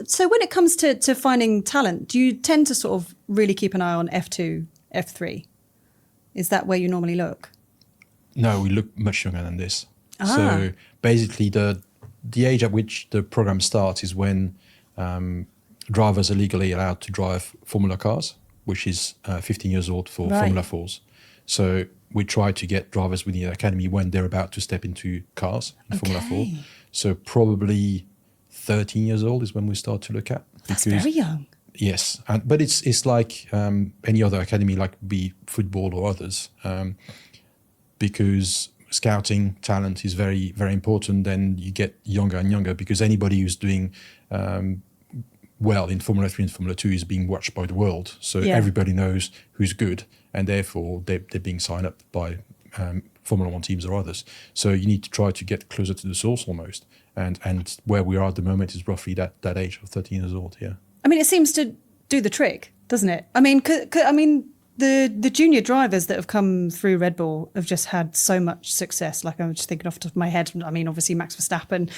So when it comes to finding talent, do you tend to sort of really keep an eye on F2, F3? Is that where you normally look? No, we look much younger than this. Ah. So basically the age at which the program starts is when drivers are legally allowed to drive Formula cars, which is 15 years old for Formula 4s. So we try to get drivers within the academy when they're about to step into cars in Formula 4. So probably 13 years old is when we start to look at. That's very young. Yes, but it's like any other academy, like be football or others, because scouting talent is very, very important. Then you get younger and younger because anybody who's doing well in Formula 3 and Formula 2 is being watched by the world. So everybody knows who's good, and therefore they're being signed up by Formula 1 teams or others. So you need to try to get closer to the source almost. And where we are at the moment is roughly that age of 13 years old, yeah. I mean, it seems to do the trick, doesn't it? I mean, the junior drivers that have come through Red Bull have just had so much success. Like I'm just thinking off the top of my head. I mean, obviously Max Verstappen,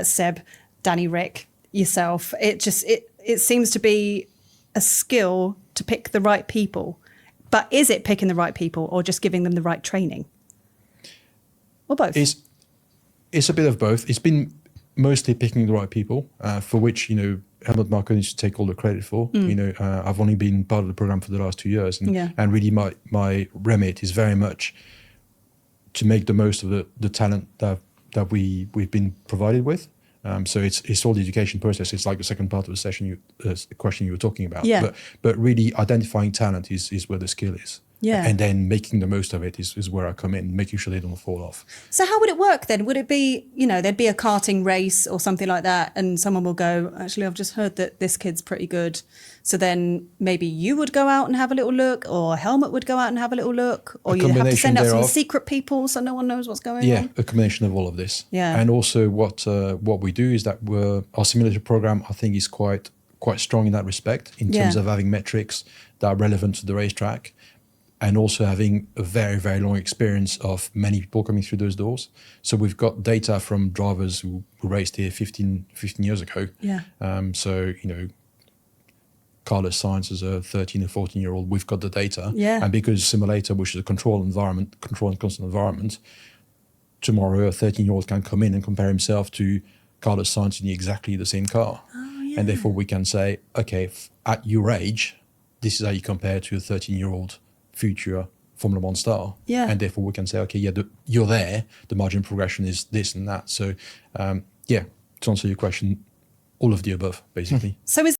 Seb, Danny Rick, yourself. It seems to be a skill to pick the right people. But is it picking the right people or just giving them the right training? Or both? It's a bit of both. It's been mostly picking the right people, for which, Helmut Marko needs to take all the credit for. I've only been part of the program for the last 2 years, and really my remit is very much to make the most of the talent that we've been provided with. So it's all the education process. It's like the second part of the session, the question you were talking about. Yeah. But really identifying talent is where the skill is. Yeah. And then making the most of it is where I come in, making sure they don't fall off. So how would it work then? Would it be, there'd be a karting race or something like that, and someone will go, actually, I've just heard that this kid's pretty good. So then maybe you would go out and have a little look, or Helmut would go out and have a little look, or you'd have to send out some secret people so no one knows what's going on. Yeah, a combination of all of this. Yeah. And also what we do is that our simulator program, I think, is quite strong in that respect, in terms of having metrics that are relevant to the racetrack, and also having a very, very long experience of many people coming through those doors. So we've got data from drivers who raced here 15 years ago. Yeah. So, Carlos Sainz is a 13 or 14-year-old. We've got the data. Yeah. And because simulator, which is a control and constant environment, tomorrow a 13-year-old can come in and compare himself to Carlos Sainz in exactly the same car. Oh, yeah. And therefore we can say, okay, at your age, this is how you compare to a 13-year-old future Formula 1 star. Yeah. And therefore we can say, okay, you're there, the margin progression is this and that. So to answer your question, all of the above, basically. So is